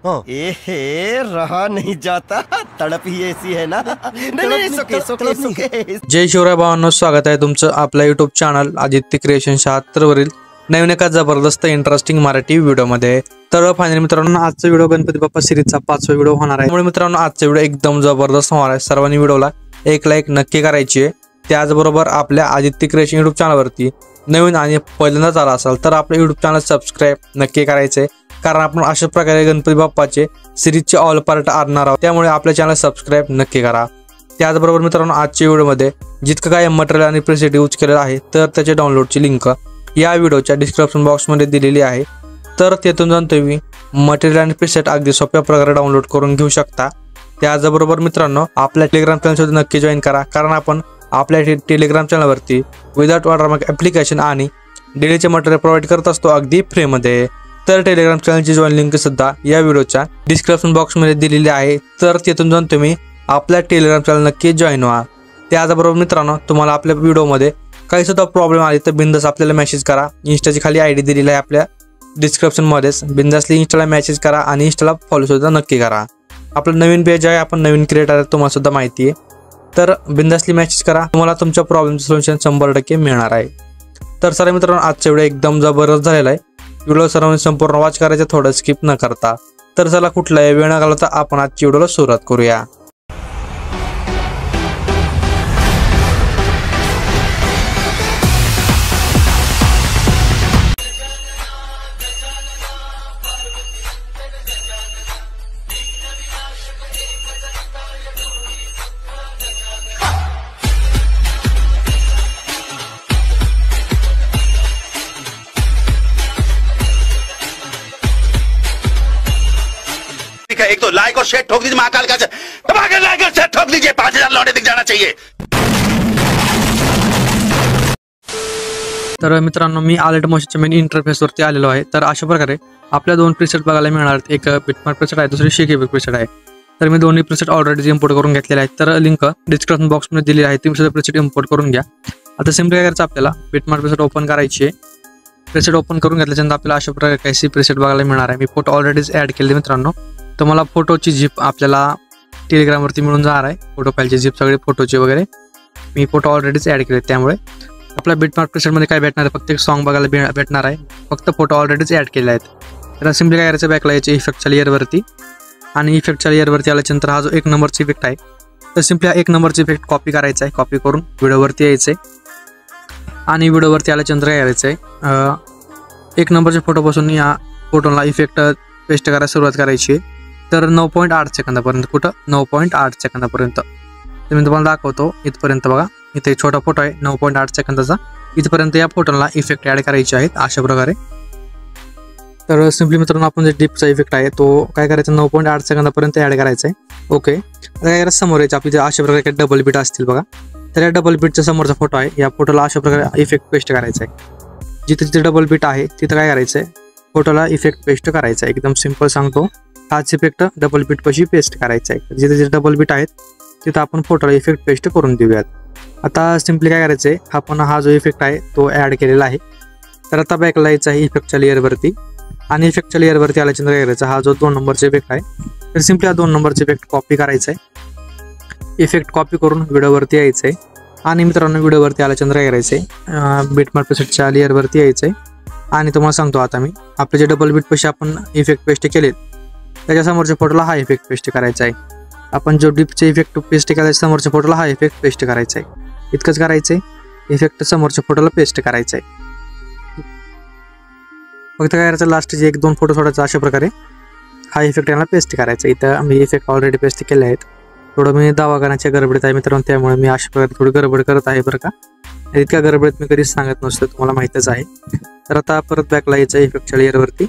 ए रहा नहीं जाता, तड़प ही ऐसी है ना। नहीं, सुके। जय शिवराय भावांनो, स्वागत आहे तुमचं आपल्या युट्यूब चॅनल आदित्य क्रिएशन 76 वरील नवीन एका जबरदस्त इंटरेस्टिंग मराठी व्हिडिओमध्ये। तर फायनली मित्रांनो, आजचा व्हिडिओ गणपती बाप्पा सिरीजचा 5वा व्हिडिओ होणार आहे। त्यामुळे मित्रांनो, आजचा व्हिडिओ एकदम जबरदस्त होणार आहे। सर्वांनी व्हिडिओला एक लाईक नक्की करायची आहे। त्याचबरोबर आपल्या आदित्य क्रिएशन युट्यूब चॅनलवरती नवीन आणि पहिल्यांदाच आला असाल तर आपल्या युट्यूब चॅनल सबस्क्राइब नक्की करायचे, कारण आपण अशा प्रकारे गणपती बाप्पाचे सिरीजचे ऑल पार्ट आणणार आहोत। त्यामुळे आपल्या चॅनल सबस्क्राइब नक्की करा। त्याचबरोबर मित्रांनो, आजच्या व्हिडिओमध्ये जितकं काही मटेरियल आणि प्रीसेट यूज केलेलं आहे तर त्याचे डाउनलोडची लिंक या व्हिडिओच्या डिस्क्रिप्शन बॉक्समध्ये दिलेली आहे। तर तेथून जाऊन तुम्ही मटेरियल आणि प्रीसेट अगदी सोप्या प्रकारे डाउनलोड करून घेऊ शकता। त्याचबरोबर मित्रांनो, आपल्या टेलिग्राम चॅनलमध्ये नक्की जॉईन करा, कारण आपण आपल्या टेलिग्राम चॅनलवरती विदाउट वॉटरमार्क ॲप्लिकेशन आणि डेलीचे मटेरियल प्रोव्हाइड करत असतो अगदी फ्रीमध्ये। तर टेलिग्राम चॅनलची जॉईन लिंक सुद्धा या व्हिडिओच्या डिस्क्रिप्शन बॉक्समध्ये दिलेली आहे। तर तेथून जाऊन तुम्ही आपल्या टेलिग्राम चॅनल नक्की जॉईन व्हा। त्याचबरोबर मित्रांनो, तुम्हाला आपल्या व्हिडिओमध्ये काही सुद्धा प्रॉब्लेम आले तर बिंदास आपल्याला मेसेज करा। इंस्टाची खाली आयडी दिलेली आहे आपल्या डिस्क्रिप्शनमध्येच, बिंदासली इंस्टाला मेसेज करा आणि इंस्टाला फॉलो सुद्धा नक्की करा। आपलं नवीन पेज आहे, आपण नवीन क्रिएटर आहे, तुम्हाला सुद्धा माहिती आहे। तर बिंदासली मेसेज करा, तुम्हाला तुमच्या प्रॉब्लेमचं सोल्युशन 100% मिळणार आहे। तर सर मित्रांनो, आजचा व्हिडिओ एकदम जबरदस्त झालेला आहे। व्हिडिओ सर्वांनी संपूर्ण वॉच करायचं, थोडं स्किप न करता। तर चला, कुठलाही वेळ न घालवता आपण आजच्या व्हिडिओला सुरुवात करूया। एक तो लाइक और शेयर ठोक दीजिए, महाकाल का दबा के लाइक और शेयर ठोक दीजिए। 5000 लौटे दिख जाना चाहिए। तर मित्रांनो, मी अलर्ट मोशनच्या मेन इंटरफेसवरती आलेलो आहे। तर अशा प्रकारे आपल्या दोन प्रीसेट बघायला मिळणार आहेत। एक बिटमार्क प्रीसेट आहे, दुसरी शेक इफेक्ट प्रीसेट आहे। तर मी दोन्ही प्रीसेट ऑलरेडी इम्पोर्ट करून घेतलेले आहेत। तर लिंक डिस्क्रिप्शन बॉक्समध्ये दिली आहे, तुम्ही सुद्धा प्रीसेट इम्पोर्ट करून घ्या। आता सिम्पली काय करायचं, आपल्याला बिटमार्क प्रीसेट ओपन करायची आहे। प्रीसेट ओपन करून घेतल्यानंतर आपल्याला अशा प्रकारे काही प्रीसेट बघायला मिळणार आहे। मी फोटो ऑलरेडीच ॲड केले मित्रांनो। तुम्हाला फोटोची झिप आपल्याला टेलिग्रामवरती मिळून जाणार आहे। फोटो फाईलची झिप सगळे फोटोची वगैरे मी फोटो ऑलरेडीच ॲड केले, त्यामुळे आपल्या बिटमार्क प्रीसेटमध्ये काय भेटणार आहे, फक्त एक सॉन्ग बघायला भेटणार आहे। फक्त फोटो ऑलरेडीच ॲड केले आहेत। तर सिम्पली काय करायचं, बॅकला यायचे इफेक्टच्या लेअरवरती, आणि इफेक्टच्या लेअरवरती आल्यानंतर हा जो 1 नंबरचा इफेक्ट आहे, तर सिम्पली 1 नंबरचा इफेक्ट कॉपी करायचा आहे। कॉपी करून व्हिडिओवरती यायचं आहे, आणि व्हिडिओवरती आल्यानंतर काय करायचं आहे, 1 नंबरच्या फोटोपासून या फोटोला इफेक्ट पेस्ट करायला सुरुवात करायची आहे। तर 9.8 सेकंदापर्यंत, कुठं 9.8 सेकंदापर्यंत तर मी तुम्हाला दाखवतो। इथपर्यंत बघा, इथे एक छोटा फोटो आहे 9.8 सेकंदाचा, इथपर्यंत या फोटोला इफेक्ट ॲड करायचे आहेत अशा प्रकारे। तर सिम्पली मित्रांनो, आपण जे डीपचा इफेक्ट आहे तो काय करायचा, 9.8 सेकंदापर्यंत ॲड करायचा आहे। ओके, आता काय करायचं, समोर यायचं आपली अशा प्रकारे डबल बीट असतील बघा। तर या डबल बीटच्या समोरचा फोटो आहे, या फोटोला अशा प्रकारे इफेक्ट पेस्ट करायचा आहे। जिथे जिथे डबल बीट आहे तिथं काय करायचं आहे, फोटोला इफेक्ट पेस्ट करायचा आहे। एकदम सिम्पल सांगतो, हाच इफेक्ट डबल बीट पाशी पेस्ट करायचा आहे। जिथे जिथे डबल बीट आहेत तिथं आपण फोटोला इफेक्ट पेस्ट करून देऊयात। आता सिम्पली काय करायचं आहे, आपण हा जो इफेक्ट आहे तो ॲड केलेला आहे। तर आता बॅकला यायचं आहे इफेक्टच्या लेअरवरती, आणि इफेक्टच्या लेअरवरती आल्यानंतर काय करायचं, हा जो 2 नंबरचा इफेक्ट आहे, तर सिम्पली हा 2 नंबरचा इफेक्ट कॉपी करायचा आहे। इफेक्ट कॉपी करून व्हिडिओवरती यायचं आहे, आणि मित्रांनो व्हिडिओवरती आल्यानंतर काय करायचं आहे, बिटमार्क प्रीसेटच्या लेअरवरती यायचं आहे। आणि तुम्हाला सांगतो, आता मी आपले जे डबल बीट पाशी आपण इफेक्ट पेस्ट केलेत त्याच्या समोरच्या फोटोला हा इफेक्ट पेस्ट करायचा आहे। आपण जो डीपचे इफेक्ट पेस्ट केला समोरच्या फोटोला हा इफेक्ट पेस्ट करायचा आहे। इतकंच करायचं आहे, इफेक्ट समोरच्या फोटोला पेस्ट करायचा आहे। फक्त काय करायचं, लास्टचे 1-2 फोटो सोडायचा अशा प्रकारे हा इफेक्ट यांना पेस्ट करायचा। इथं मी इफेक्ट ऑलरेडी पेस्ट केले आहेत। थोडं मी दवाखान्याच्या गडबडीत आहे मित्रांनो, त्यामुळे मी अशा प्रकारे थोडी गडबड करत आहे बरं का। इतक्या गडबडीत मी कधीच सांगत नसतो, तुम्हाला माहीतच आहे। तर आता परत बॅकला यायचं इफेक्टच्या लेअरवरती,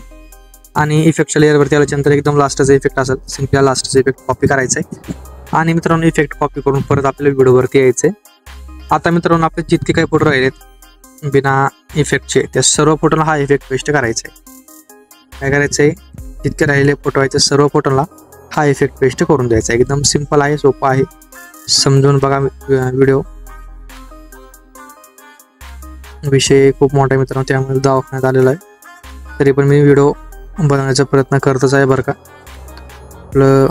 आणि इफेक्टच्या लेअरवरती आल्यानंतर एकदम लास्टचा इफेक्ट असेल, सिम्पली लास्टचा इफेक्ट कॉपी करायचा आहे। आणि मित्रांनो इफेक्ट कॉपी करून परत आपल्या व्हिडिओवरती यायचं आहे। आता मित्रांनो, आपले जितके काही फोटो राहिलेत बिना इफेक्टचे, त्या सर्व फोटोला हा इफेक्ट पेस्ट करायचा आहे। काय करायचं आहे, जितके राहिलेले फोटो आहेत त्या सर्व फोटोला हा इफेक्ट पेस्ट करून द्यायचा आहे। एकदम सिम्पल आहे, सोपं आहे, समजून बघा व्हिडिओ। विषय खूप मोठा आहे मित्रांनो, त्यामुळे दवाखान्यात आलेला आहे, तरी पण मी व्हिडिओ बनवण्याचा प्रयत्न करतच आहे बरं का। आपलं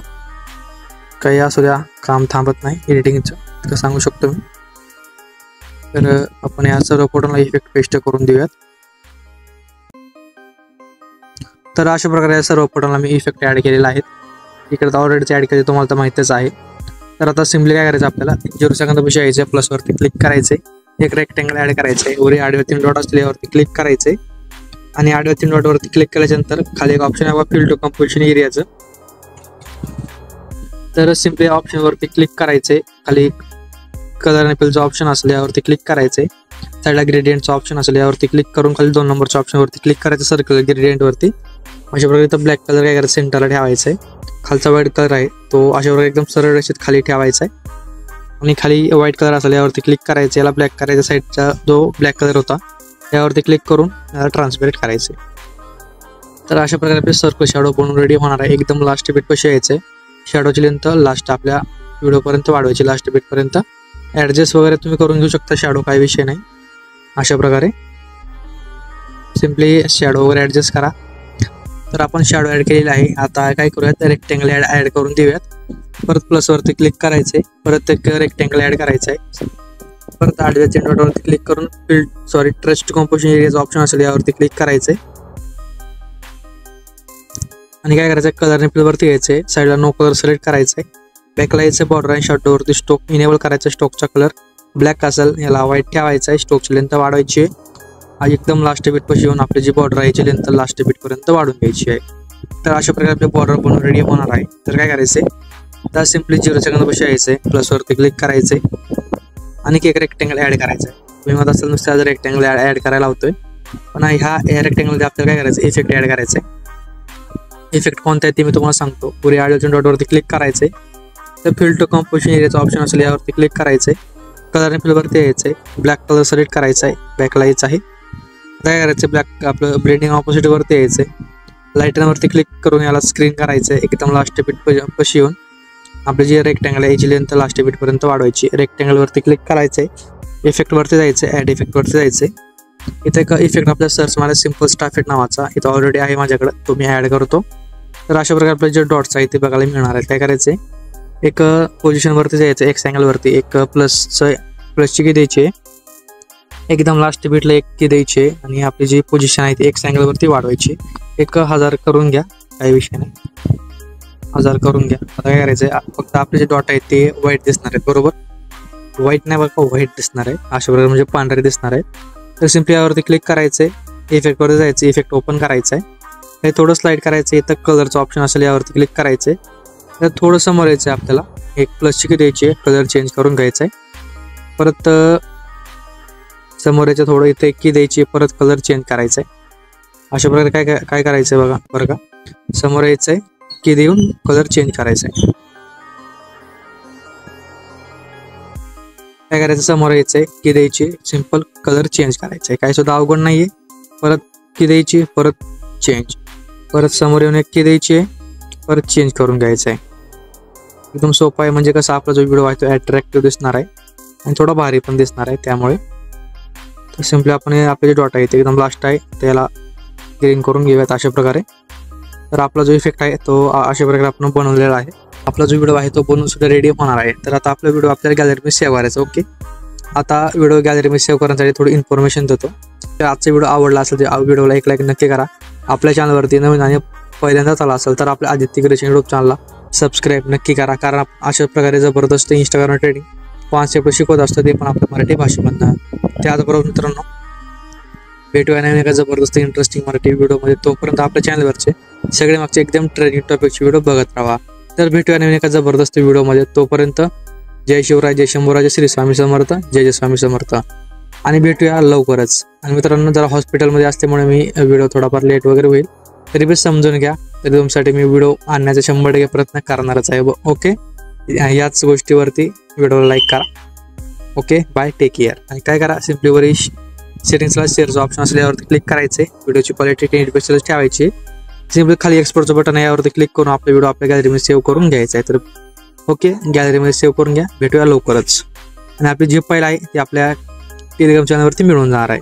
काही असू द्या काम थांबत नाही एडिटिंगचं, इतकं सांगू शकतो मी. तर आपण या सर्व फोटोला इफेक्ट पेस्ट करून देऊयात. तर अशा प्रकारे या सर्व फोटोला मी इफेक्ट ॲड केलेला आहे. इकडे तर ऑलरेडीच ॲड केले, तुम्हाला तर माहितीच आहे. तर आता सिम्पली काय करायचं, आपल्याला 0 सेकंदापाशी यायचं, प्लसवरती क्लिक करायचे, एक रेक्टँगल ॲड करायचं आहे. वरी आडव्या 3 डॉट असले यावरती क्लिक करायचे आणि आडव्या 3 डॉटवरती क्लिक केल्यानंतर खाली एक ऑप्शन आहे फिल टू कंपोजिशन एरियाचं. तर सिम्पली ऑप्शनवरती क्लिक करायचे, खाली कलर आणि फिलचा ऑप्शन असेल यावरती क्लिक करायचे, साईडला ग्रेडियंटचा ऑप्शन असेल यावरती क्लिक करून खाली 2 नंबरच्या ऑप्शनवरती क्लिक करायचं सर्कल ग्रेडियंटवरती. अशा प्रकारे तर ब्लॅक कलर काय करायचं सेंटरला ठेवायचा आहे. खालचा व्हाईट कलर आहे तो अशा प्रकारे एकदम सरळ रेषेत खाली ठेवायचा आहे आणि खाली व्हाईट कलर असेल यावरती क्लिक करायचं, याला ब्लॅक करायचा, साईडचा जो ब्लॅक कलर होता यावरती क्लिक करून याला ट्रान्सपेरेंट करायचे. तर अशा प्रकारे आपले सर्कल शॅडो बनवून रेडी होणार आहे. एकदम लास्ट बीट कशी यायचे, शॅडोची लेंथ लास्ट आपल्या व्हिडिओपर्यंत वाढवायची, लास्ट बीटपर्यंत. ॲडजस्ट वगैरे तुम्ही करून घेऊ शकता, शॅडो काही विषय नाही. अशा प्रकारे सिम्पली शॅडो वगैरे ॲडजस्ट करा. तर आपण शॅडो ॲड केलेला आहे. आता काय करूयात, रेक्टँगल ॲड करून देऊयात. परत प्लसवरती क्लिक करायचे, परत एक रेक्टँगल ॲड करायचं आहे. परत आडव्या 3 डॉटवरती क्लिक करून ट्रस्ट कंपोजिशन एरियाचा ऑप्शन असेल यावरती क्लिक करायचे आणि काय करायचं, कलर आणि फिलवरती यायचे, साईडला नो कलर सिलेक्ट करायचं आहे. बॅकला यायचं, बॉर्डर आणि शॅडोवरती स्टोक इनेबल करायचं. स्टोकचा कलर ब्लॅक असेल याला व्हाईट ठेवायचा आहे. स्टोकची लेंथ वाढवायची आहे. एकदम लास्ट बीटपाशी येऊन आपली जी बॉर्डर आहे याची लेंथ लास्ट बीटपर्यंत वाढून घ्यायची आहे. तर अशा प्रकारे आपले बॉर्डर बनवून रेडी होणार आहे. तर काय करायचं आहे, तर सिम्पली 0 सेकंदापाशी यायचं आहे, प्लसवरती क्लिक करायचे आणि एक रेक्टँगल ॲड करायचं आहे. तुम्ही म्हणत असेल नुसतं आज रेक्टँगल ॲड करायला होतोय, पण ह्या रेक्टँगलमध्ये आपल्याला काय करायचं, इफेक्ट ॲड करायचं आहे. इफेक्ट कोणता आहे ते मी तुम्हाला सांगतो. पुढे आडव्या 3 डॉटवरती क्लिक करायचे, तर फिल टू कंपोजिशन एरियाचा ऑप्शन असेल यावरती क्लिक करायचे, कलर आणि फिलवरती यायचं आहे, ब्लॅक कलर सिलेक्ट करायचा आहे, बॅकला यायचं आहे. काय करायचं, ब्लॅक आपलं ब्लेंडिंग ऑपोजिटवरती यायचं आहे, लाईटनवरती क्लिक करून याला स्क्रीन करायचं आहे. एकदम लास्ट बीट पशी येऊन आपली जी रेक्टँगल आहे याची लेंथ लास्ट बीटपर्यंत वाढवायची. रेक्टँगलवरती क्लिक करायचं आहे, इफेक्टवरती जायचं आहे, ॲड इफेक्टवरती जायचं आहे. इथे एक इफेक्ट आपल्या सर्च मला सिम्पल स्टाफेट नावाचा इथं ऑलरेडी आहे माझ्याकडे, तो मी ॲड करतो. तर अशा प्रकारे आपले जे डॉट्स आहेत ते बघायला मिळणार आहेत. काय करायचं आहे, एक पोझिशनवरती जायचं, एक्स अँगलवरती एक प्लसची की द्यायची आहे, एकदम लास्ट बीटला एक की द्यायची आहे आणि आपली जी पोझिशन आहे ती एक्स अँगलवरती वाढवायची. 1000 करून घ्या, काही विषय नाही, 1000 करून घ्या. आता काय करायचं आहे, फक्त आपले जे डॉट आहेत ते व्हाईट दिसणार आहेत, बरोबर, व्हाईट नाही बघा, व्हाईट दिसणार आहे अशा प्रकारे, म्हणजे पांढरे दिसणार आहे. तर सिम्पली यावरती क्लिक करायचं आहे, इफेक्टवरती जायचं, इफेक्ट ओपन करायचं आहे, हे थोडं स्लाईड करायचं आहे, इथं कलरचं ऑप्शन असेल यावरती क्लिक करायचं आहे. तर थोडं समोर यायचं आहे, आपल्याला एक प्लसची की द्यायची आहे, कलर चेंज करून घ्यायचा आहे. परत समोर याच्या थोडं इथे की द्यायची, परत कलर चेंज करायचा आहे. अशा प्रकारे काय करायचं आहे बघा, बरं का, समोर यायचं आहे, की देऊन कलर चेंज करायचा आहे. काय करायचं, समोर यायचं आहे, की द्यायची, सिम्पल कलर चेंज करायचा आहे, काही सुद्धा अवघड नाही आहे. परत की द्यायची, परत चेंज, परत समोर येऊन एक की द्यायची आहे, परत चेंज करून घ्यायचं आहे. एकदम सोपं आहे, म्हणजे कसं आपला जो व्हिडिओ आहे तो अट्रॅक्टिव्ह दिसणार आहे आणि थोडा भारी पण दिसणार आहे. त्यामुळे तर सिम्पली आपण आपले जे डॉट आहे ते एकदम लास्ट आहे त्याला ग्रीन करून घेऊयात अशा प्रकारे. तर आपला जो इफेक्ट आहे तो अशा प्रकारे आपण बनवलेला आहे. आपला जो व्हिडिओ आहे तो बनवून सुद्धा रेडी होणार आहे. तर आता आपला व्हिडिओ आपल्याला गॅलरीमध्ये सेव्ह करायचा. ओके, आता व्हिडिओ गॅलरीमध्ये सेव्ह करण्यासाठी थोडी इन्फॉर्मेशन देतो. तर आजचा व्हिडिओ आवडला असेल तर व्हिडिओला एक लाईक नक्की करा. आपल्या चॅनलवरती नवीन आणि पहिल्यांदाच आला असेल तर आपल्या आदित्य क्रिएशन यूट्यूब चॅनलला सबस्क्राईब नक्की करा, कारण अशा प्रकारे जबरदस्त इंस्टाग्राम ट्रेडिंग कॉन्सेप्ट शिकवत असतं, ते पण आपल्या मराठी भाषेमधनं. त्याचबरोबर मित्रांनो भेटूया नवीन एका जबरदस्त इंटरेस्टिंग मराठी व्हिडिओमध्ये. तोपर्यंत आपल्या चॅनलवरचे सगळे मागचे एकदम ट्रेंडिंग टॉपिकचे व्हिडिओ बघत राहा. तर भेटूया नवीन एका जबरदस्त व्हिडिओमध्ये. तोपर्यंत जय शिवराय, जय शंभूराज, श्री स्वामी समर्थ, जय जय स्वामी समर्थ, आणि भेटूया लवकरच. आणि मित्रांनो जरा हॉस्पिटलमध्ये असल्यामुळे मी व्हिडिओ थोडाफार लेट वगैरे होईल, तरी बी समजून घ्या. तरी तुमच्यासाठी मी व्हिडिओ आणण्याचा 100% प्रयत्न करणारच आहे. ओके, याच गोष्टीवरती व्हिडिओला लाईक करा. Okay, bye, take care. आणि काय करा, सिम्पली वरी सेटिंग्सला शेअरचं ऑप्शन असल्यावरती क्लिक करायचे, व्हिडिओची क्वालिटी 10% ठेवायची. सिम्पली खाली एक्सपोर्टचं बटन आहे यावरती क्लिक करून आपला व्हिडिओ आपल्या गॅलरीमध्ये सेव्ह करून घ्यायचा आहे. तर ओके, गॅलरीमध्ये सेव्ह करून घ्या. भेटूया लवकरच. आणि आपली जी फाईल आहे ती आपल्या टेलिग्राम चॅनलवरती मिळून जाणार आहे.